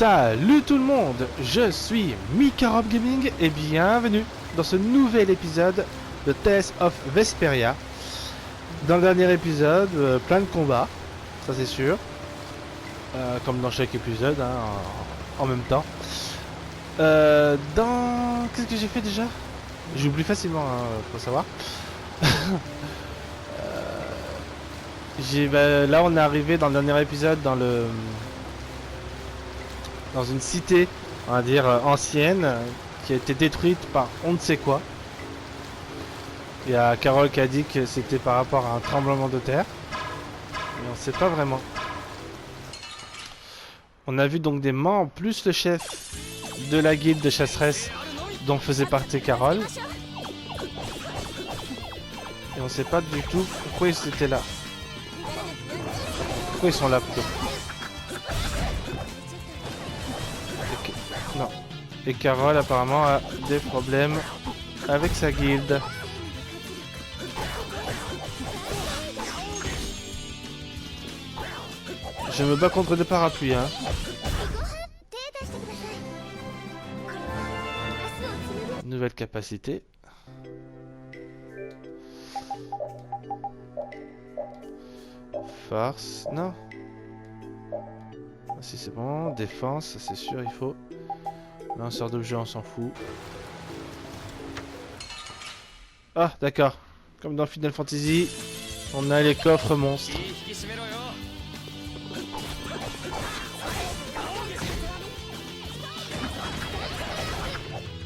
Salut tout le monde, je suis Mikarob Gaming et bienvenue dans ce nouvel épisode de Tales of Vesperia. Dans le dernier épisode, plein de combats, ça c'est sûr, comme dans chaque épisode, hein, en même temps. Qu'est-ce que j'ai fait déjà? J'oublie facilement, hein, faut savoir. Là on est arrivé dans le dernier épisode dans une cité, on va dire ancienne, qui a été détruite par on ne sait quoi. Il y a Carole qui a dit que c'était par rapport à un tremblement de terre, mais on ne sait pas vraiment. On a vu donc des membres plus le chef de la guilde de chasseresses dont faisait partie Carole. Et on ne sait pas du tout pourquoi ils étaient là. Pourquoi ils sont là plutôt. Non. Et Carole apparemment a des problèmes avec sa guilde. Je me bats contre des parapluies, hein. Nouvelle capacité. Force, non. Si c'est bon, défense, c'est sûr, il faut. Lanceur d'objets, on s'en fout. Ah, d'accord. Comme dans Final Fantasy, on a les coffres monstres.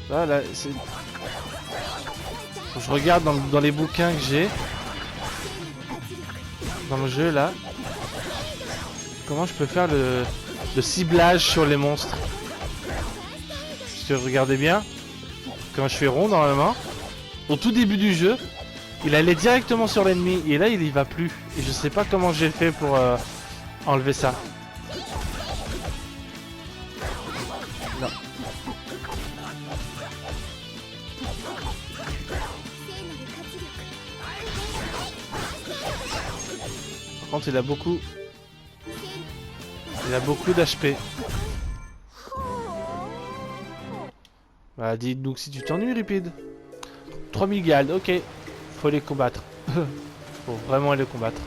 Voilà, c'est... Je regarde dans les bouquins que j'ai. Dans le jeu, là. Comment je peux faire le ciblage sur les monstres? Parce que regardez bien, quand je fais rond normalement, au tout début du jeu, il allait directement sur l'ennemi et là il y va plus. Et je sais pas comment j'ai fait pour enlever ça. Non. Par contre il a beaucoup d'HP. Bah dis donc si tu t'ennuies Ripide. 3000 galdes, ok. Faut les combattre. Faut vraiment les combattre.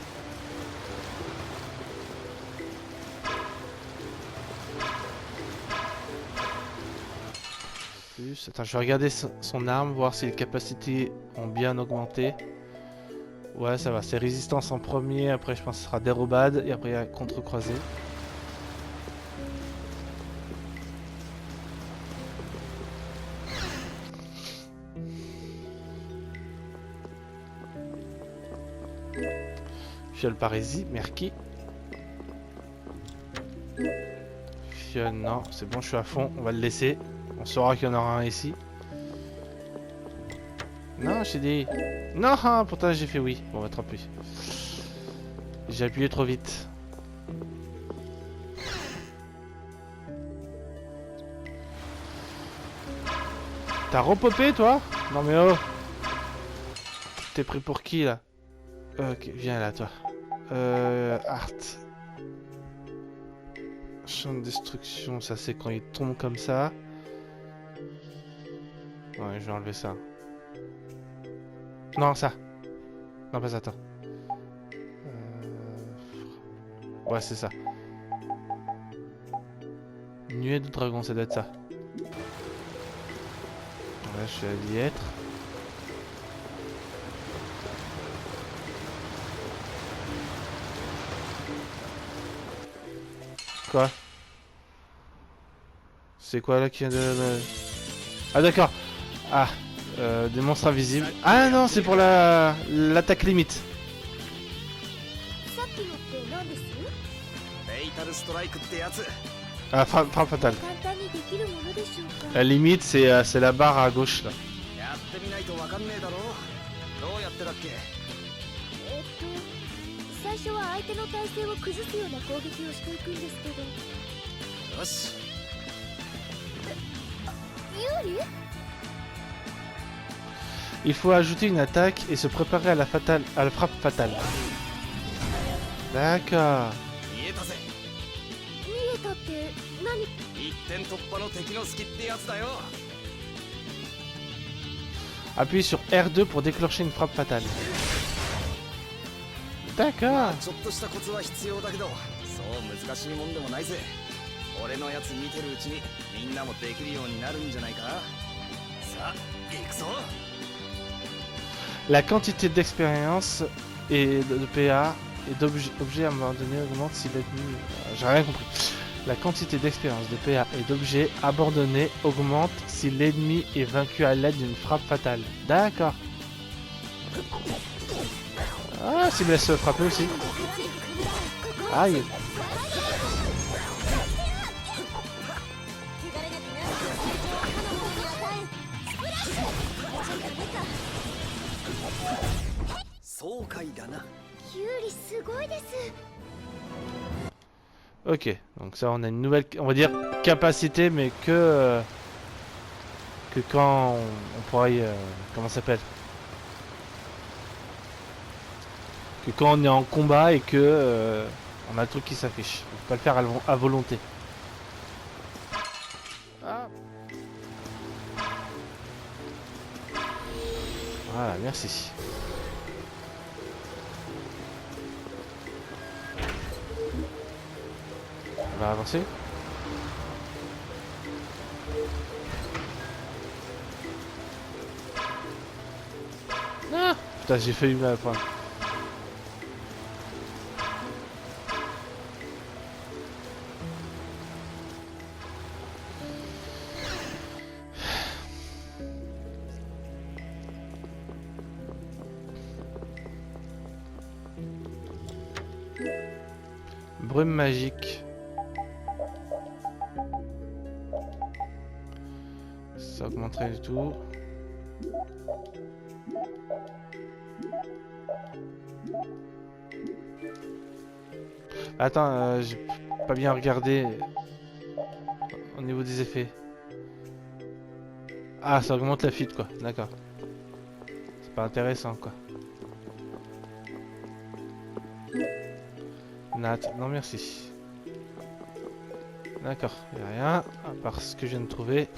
Plus. Attends, je vais regarder son arme, voir si les capacités ont bien augmenté. Ouais, ça va. C'est résistance en premier, après je pense que ce sera dérobade, et après il y a contre-croisé. Fiole parésie, Merki. Fiole, non, c'est bon, je suis à fond, on va le laisser. On saura qu'il y en aura un ici. Non, j'ai dit... Non, pourtant j'ai fait oui. Bon, bah tant pis. J'ai appuyé trop vite. T'as repopé, toi? Non mais oh. T'es pris pour qui, là? Ok, viens là, toi. Art. Champ de destruction, ça c'est quand il tombe comme ça. Ouais, je vais enlever ça. Non, ça. Non, pas ça, attends. Ouais, c'est ça. Nuée de dragon, ça doit être ça. Là, je vais y être. Quoi? C'est quoi là qui vient de... Ah d'accord. Ah, des monstres invisibles. Ah non, c'est pour l'attaque limite. Ah, frappe fatale. La limite, c'est la barre à gauche là. Il faut ajouter une attaque et se préparer à la frappe fatale. D'accord. Appuyez sur R2 pour déclencher une frappe fatale. D'accord. La quantité d'expérience et de PA et d'objets à un moment donné augmente si l'ennemi... J'ai rien compris. La quantité d'expérience de PA et d'objets abandonnés augmente si l'ennemi est vaincu à l'aide d'une frappe fatale. D'accord. Ah, s'il me laisse frapper aussi. Aïe. Ok, donc ça on a une nouvelle, on va dire, capacité, mais que quand on pourrait, comment ça s'appelle, que quand on est en combat et que on a le truc qui s'affiche. On peut pas le faire à volonté. Ah. Voilà, merci. On va avancer. Ah, putain, j'ai failli me la prendre. Brume magique. Ça augmenterait du tout. Attends, j'ai pas bien regardé au niveau des effets. Ah, ça augmente la fuite quoi, d'accord. C'est pas intéressant quoi. Nat, non merci. D'accord, y'a rien, à part ce que je viens de trouver.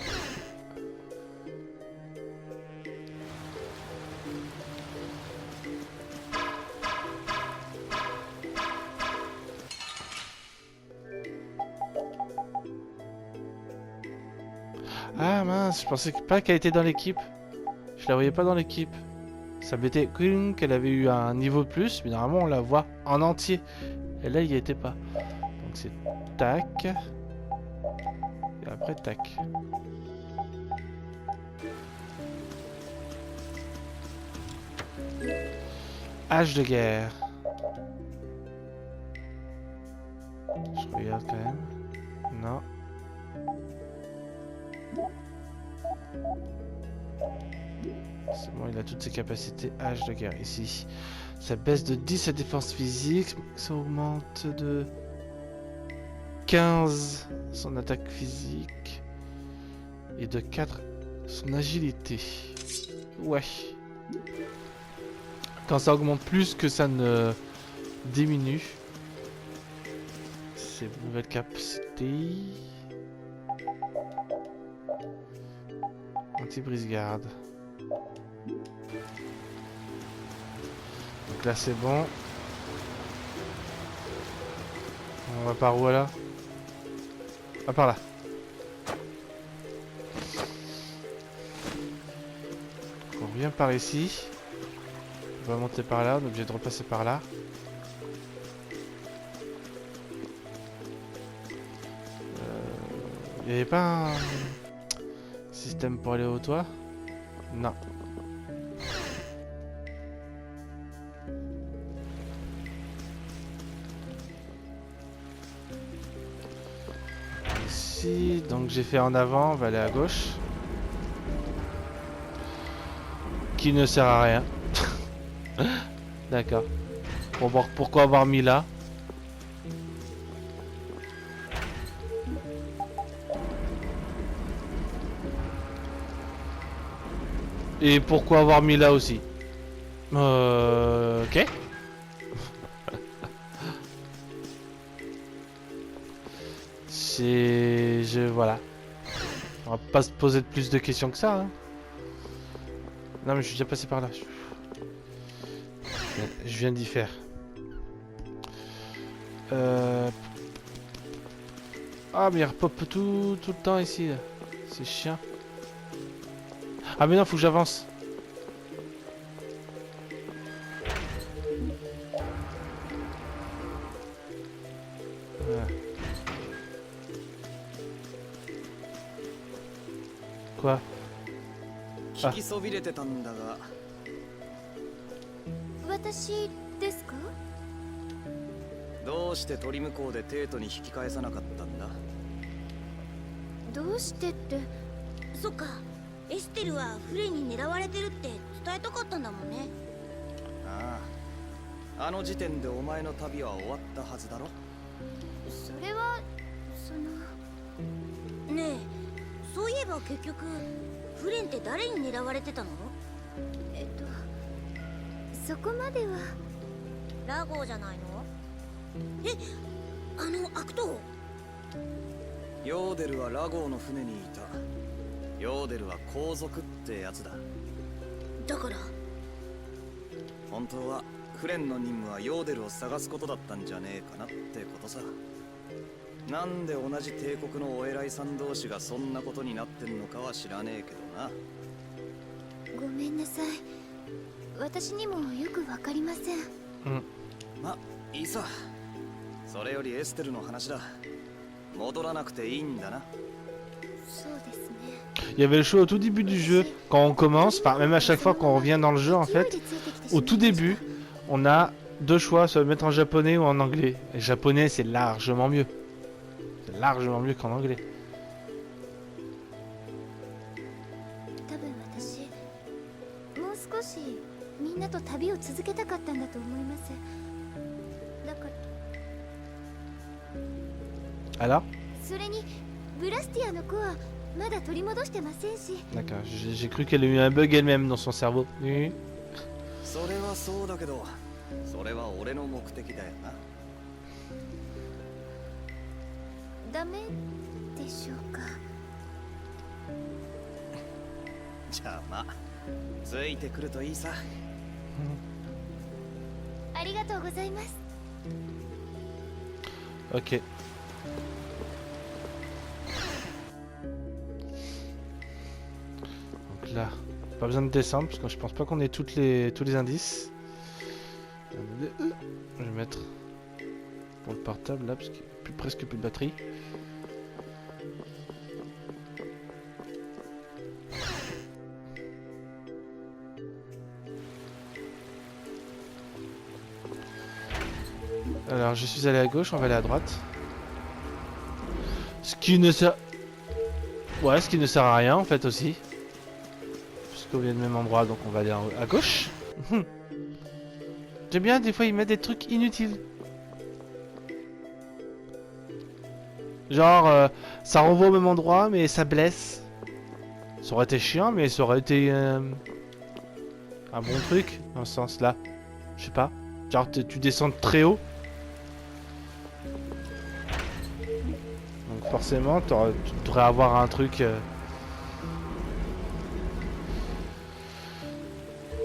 Ah mince, je pensais pas qu'elle était dans l'équipe. Je la voyais pas dans l'équipe. Ça m'était qu'elle avait eu un niveau de plus, mais normalement on la voit en entier. Et là il y était pas. Donc c'est tac. Et après tac. Hache de guerre. Je regarde quand même. Non. C'est bon, il a toutes ses capacités hache de guerre ici. Ça baisse de 10 sa défense physique. Ça augmente de 15 son attaque physique. Et de 4 son agilité. Ouais. Quand ça augmente plus que ça ne diminue. C'est une nouvelle capacité. Anti-brise-garde. Donc là c'est bon. On va par où là? Ah, par là. On revient par ici. On va monter par là, on est obligé de repasser par là. Il n'y avait pas un système pour aller au toit? Non. Ici, donc j'ai fait en avant, on va aller à gauche. Qui ne sert à rien. D'accord. Pour voir pourquoi avoir mis là. Et pourquoi avoir mis là aussi. Ok. Voilà. On va pas se poser de plus de questions que ça. Hein. Non, mais je suis déjà passé par là. Je viens d'y faire. Ah, mais il repop tout le temps ici. C'est chiant. Ah, mais non, faut que j'avance. Quoi? 聞きそびれてたんだが、私ですか？どうして鳥向こうでテートに引き返さなかったんだ？どうしてって。そっか、エステルはフレに狙われてるって伝えたかったんだもんね。ああ、あの時点でお前の旅は終わったはずだろ。それはその。ねえ、そういえば結局フレンって誰に狙われてたの？そこまでは。ラゴーじゃないの？え、あの悪党？ヨーデルはラゴーの船にいた。ヨーデルは皇族ってやつだ。だから本当はフレンの任務はヨーデルを探すことだったんじゃねえかなってことさ。なんで同じ帝国のお偉いさん同士がそんなことになってんのかは知らねえけどな。ごめんなさい、私にもよくわかりません。ま、いいさ。それよりエステルの話だ。戻らなくていいんだな。そうですね。Il y avait le choix au tout début du jeu, quand on commence, enfin, même à chaque fois qu'on revient dans le jeu en fait, au tout début, on a deux choix, soit le mettre en japonais ou en anglais. Et japonais c'est largement mieux. C'est largement mieux qu'en anglais. 多分私、もう少しみんなと旅を続けたかったんだと思います。だから。Alors? それにブラスティアの子はまだ取り戻してませんし。 D'accord, j'ai cru qu'elle a eu un bug elle-même dans son cerveau. Oui. それはそうだけど、それは俺の目的だよな。ダメでしょうか。じゃあまあ、ついてくるといいさ。ありがとうございます。 Ok. Donc là, pas besoin de descendre parce que je pense pas qu'on ait tous les indices. Je vais mettre pour le portable là parce qu'il n'y a presque plus de batterie. Alors je suis allé à gauche, on va aller à droite. Ce qui ne sert... Ouais, ce qui ne sert à rien en fait aussi. Puisqu'on vient du même endroit, donc on va aller à gauche. J'aime bien, des fois ils mettent des trucs inutiles. Genre, ça renvoie au même endroit, mais ça blesse. Ça aurait été chiant, mais ça aurait été un bon truc, dans ce sens-là. Je sais pas. Genre, tu descends très haut. Donc forcément, tu devrais avoir un truc...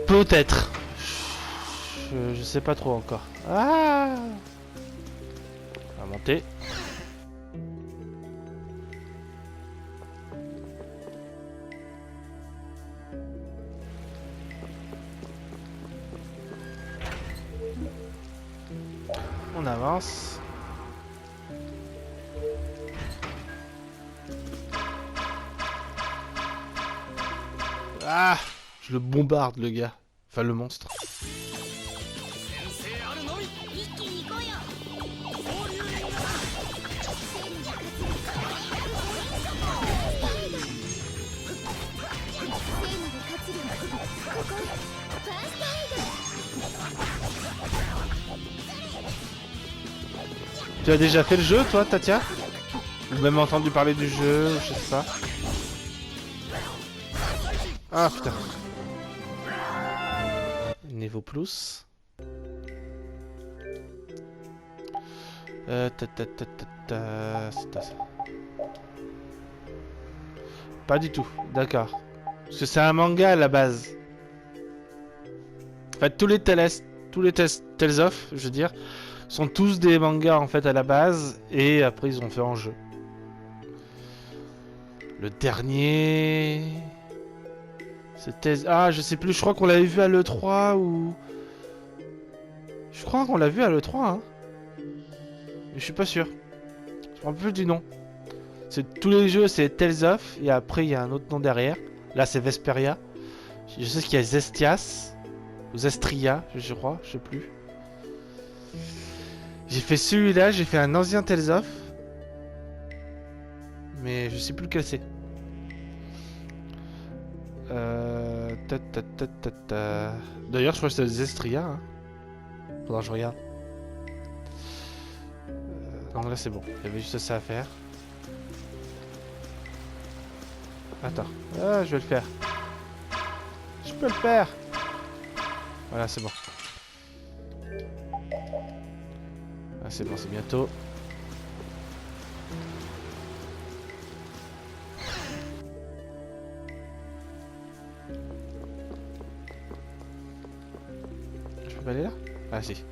Peut-être. Je sais pas trop encore. Ah! On va monter. On avance. Ah! Je le bombarde le gars. Enfin le monstre. 一気に行こうよ。そういう連がTu as déjà fait le jeu toi Tatia? Ou même entendu parler du jeu, je sais pas. Ah putain. Niveau plus. ça. Pas du tout, d'accord. Parce que c'est un manga à la base. En fait, tous les Tales of, je veux dire, sont tous des mangas en fait à la base et après ils ont fait en jeu. Le dernier, c'était je sais plus, je crois qu'on l'avait vu à l'E3 ou je crois qu'on l'a vu à l'E3 hein. Mais je suis pas sûr. Je me rappelle plus du nom. C'est tous les jeux c'est Tales of et après il y a un autre nom derrière. Là c'est Vesperia. Je sais qu'il y a Zestias ou Zestria, je crois, je sais plus. J'ai fait celui-là, j'ai fait un ancien Tales of. Mais je sais plus lequel c'est. D'ailleurs, je crois que c'est Zestria. Hein. Faudra que je regarde. Non, là c'est bon. Il y avait juste ça à faire. Attends. Ah, je vais le faire. Je peux le faire. Voilà, c'est bon. Ah, c'est bon, c'est bientôt. Je peux pas aller là? Ah si.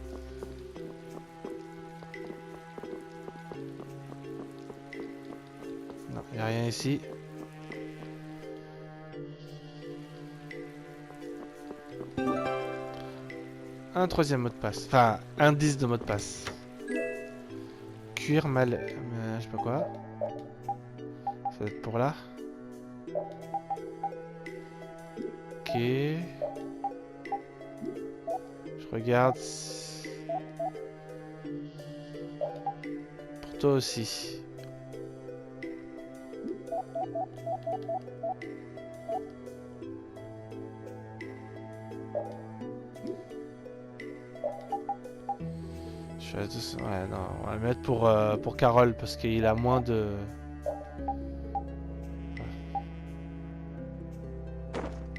Non, y a rien ici. Un troisième mot de passe. Enfin, indice de mot de passe. Cuir mal... je sais pas quoi. Ça va être pour là. Ok. Je regarde. Pour toi aussi. Ouais, non, on va le mettre pour Carole parce qu'il a moins de...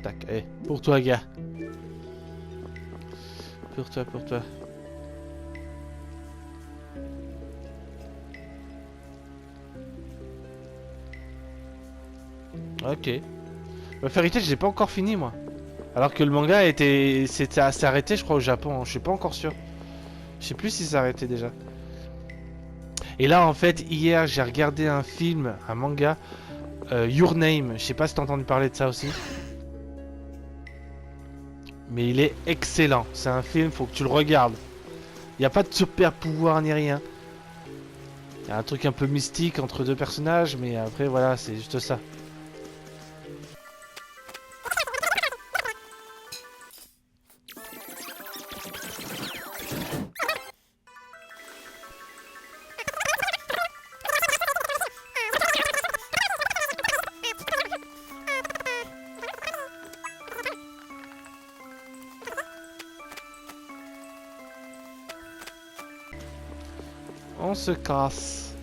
Tac, allez, pour toi gars. Pour toi. Ok. Le Fairy Tail, j'ai pas encore fini moi. Alors que le manga s'est arrêté je crois au Japon, hein. Je suis pas encore sûr. Je sais plus si ça arrêté déjà. Et là en fait hier j'ai regardé un film, un manga, Your Name. Je sais pas si t'as entendu parler de ça aussi. Mais il est excellent. C'est un film, faut que tu le regardes. Il n'y a pas de super pouvoir ni rien. Il y a un truc un peu mystique entre deux personnages, mais après voilà, c'est juste ça. On se casse.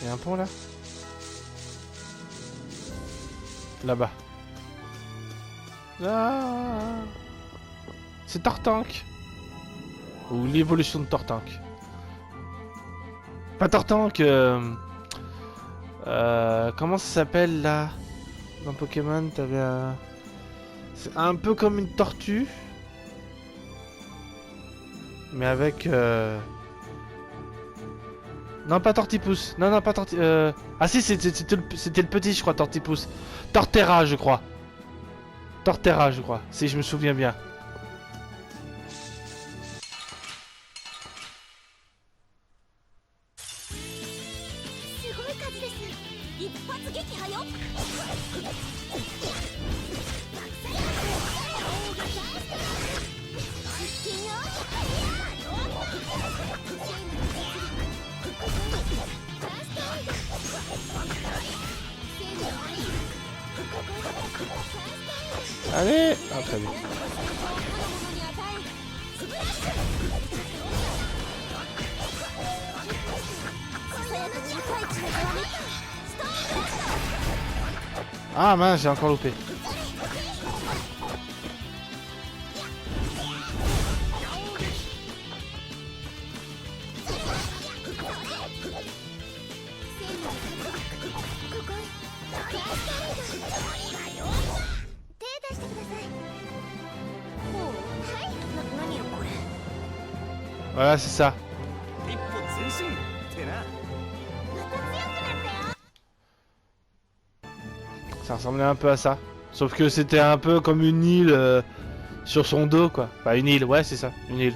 Il y a un pont là? Là-bas. Ah, c'est Tortank. Ou l'évolution de Tortank. Pas Tortank. Comment ça s'appelle là? Dans Pokémon, t'avais un... C'est un peu comme une tortue. Mais avec... Non, pas Tortipousse. Non, pas Tortipousse. Ah si, c'était le petit, je crois, Tortipousse. Torterra, je crois. Torterra, je crois. Si je me souviens bien. Allez! Ah, très bien. Ah mince, j'ai encore loupé. Voilà, c'est ça. 一歩前進ってな。 Ça ressemblait un peu à ça. Sauf que c'était un peu comme une île sur son dos, quoi. Enfin, une île, ouais, c'est ça, une île.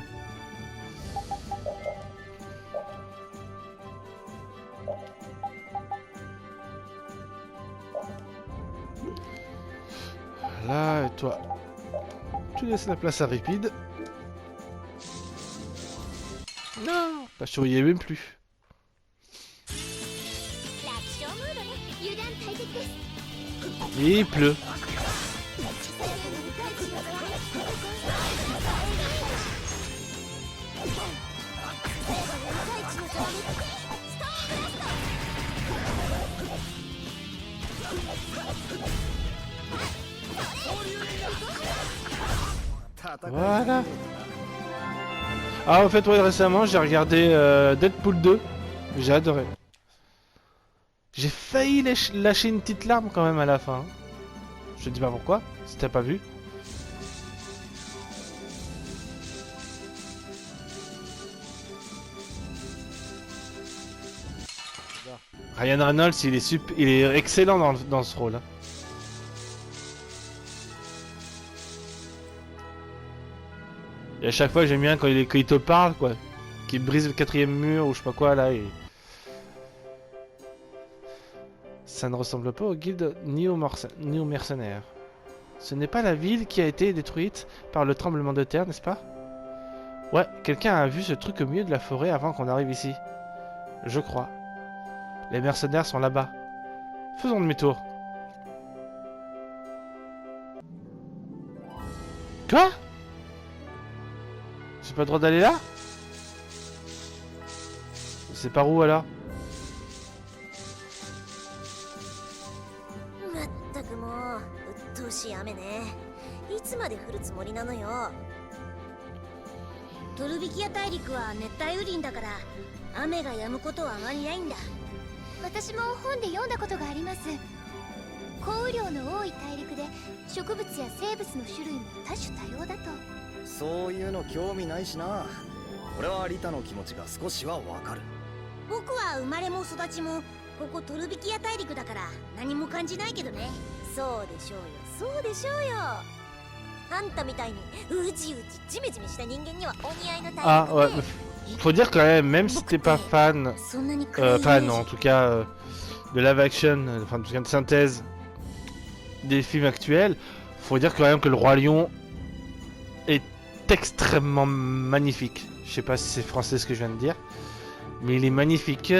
Voilà, et toi, tu laisses la place à Ripide. Non, bah, je souriais même plus. 楽勝ムードね。油断大敵です。 Et il pleut. Voilà. Ah, en fait, ouais, récemment, j'ai regardé Deadpool 2. J'ai adoré. J'ai failli lâcher une petite larme quand même à la fin. Je te dis pas pourquoi, si t'as pas vu. Ryan Reynolds, il est excellent dans ce rôle. Hein. Et à chaque fois, j'aime bien quand il te parle, quoi. Qu'il brise le 4e mur ou je sais pas quoi là. Et... Ça ne ressemble pas aux guildes ni aux mercenaires. Ce n'est pas la ville qui a été détruite par le tremblement de terre, n'est-ce pas? Ouais, quelqu'un a vu ce truc au milieu de la forêt avant qu'on arrive ici. Je crois. Les mercenaires sont là-bas. Faisons demi-tour. Quoi? J'ai pas le droit d'aller là? C'est par où alors? まったくもう鬱陶しい雨ね。いつまで降るつもりなのよ。トルビキア大陸は熱帯雨林だから雨が止むことはあまりないんだ。私も本で読んだことがあります。降雨量の多い大陸で植物や生物の種類も多種多様だと。そういうの興味ないしな。俺はリタの気持ちが少しはわかる。僕は生まれも育ちもここトルビキア大陸だから何も感じないけどね。そうでしょうよ、そうでしょうよ。あんたみたいにうじうじジメジメした人間にはお似合いのタ Ah イプ ouais, ね。 faut dire quand même, même si t'es pas fan, そんなに暗いイメージ fan en tout cas de live action, enfin en tout cas de synthèse des films actuels, faut dire quand même que le Roi Lion est extrêmement magnifique. Je sais pas si c'est français ce que je viens de dire, mais il est magnifique.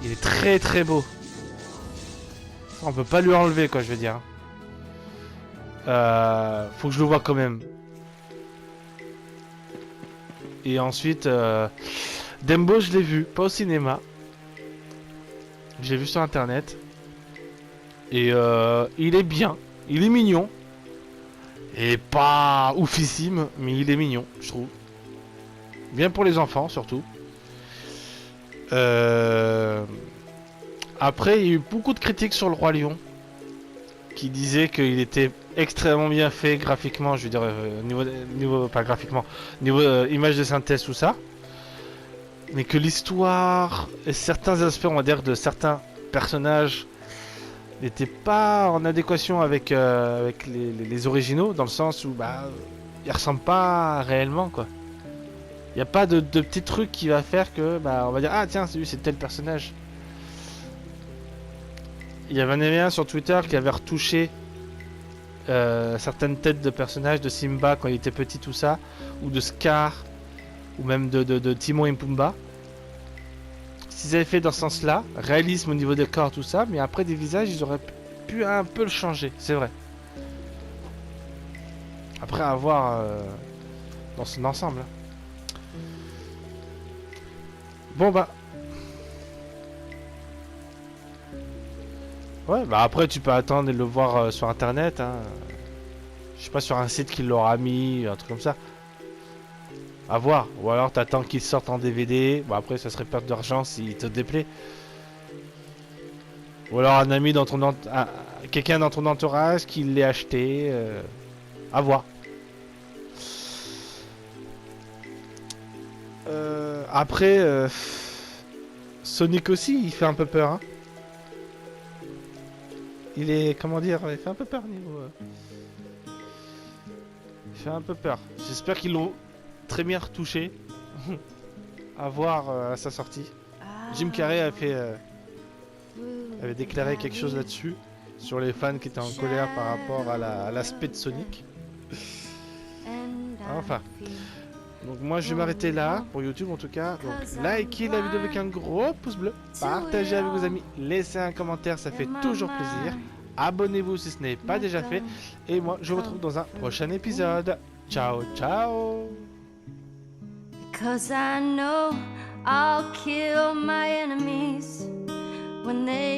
Il est très très beau. On peut pas lui enlever quoi, je veux dire. Faut que je le vois quand même. Et ensuite, Dembo, je l'ai vu, pas au cinéma. J'ai vu sur internet. Et il est bien, il est mignon. Et pas oufissime, mais il est mignon, je trouve. Bien pour les enfants, surtout. Après, il y a eu beaucoup de critiques sur le Roi Lion. Qui disaient qu'il était extrêmement bien fait graphiquement, je veux dire, niveau pas graphiquement, niveau image de synthèse, tout ça. Mais que l'histoire et certains aspects, on va dire, de certains personnages n'étaient pas en adéquation avec, avec les originaux, dans le sens où bah, ils ressemblent pas réellement, quoi. Il n'y a pas de petit truc qui va faire que, bah, on va dire, ah tiens, c'est tel personnage. Il y avait un sur Twitter qui avait retouché certaines têtes de personnages de Simba quand il était petit, tout ça, ou de Scar, ou même de Timon et Pumba. S'ils avaient fait dans ce sens-là, réalisme au niveau des corps, tout ça, mais après des visages, ils auraient pu un peu le changer, c'est vrai. Après avoir dans son ensemble. Bon bah. Ouais, bah après tu peux attendre et le voir sur internet, hein. Je sais pas, sur un site qui l'aura mis, un truc comme ça. À voir. Ou alors t'attends qu'il sorte en DVD. Bon après ça serait perte d'argent s'il te déplaît. Ou alors un ami dans ton quelqu'un dans ton entourage qui l'ait acheté. À voir. Après, Sonic aussi, il fait un peu peur. Hein. Il est, comment dire, il fait un peu peur niveau. Il fait un peu peur. J'espère qu'ils l'ont très bien retouché. À voir à sa sortie. Jim Carrey avait déclaré quelque chose là-dessus. Sur les fans qui étaient en colère par rapport à l'aspect de Sonic. Enfin. Donc moi je vais m'arrêter là, pour YouTube en tout cas. Donc likez la vidéo avec un gros pouce bleu. Partagez avec vos amis. Laissez un commentaire, ça fait toujours plaisir. Abonnez-vous si ce n'est pas déjà fait. Et moi je vous retrouve dans un prochain épisode. Ciao ciao. Because I know I'll kill my enemies when they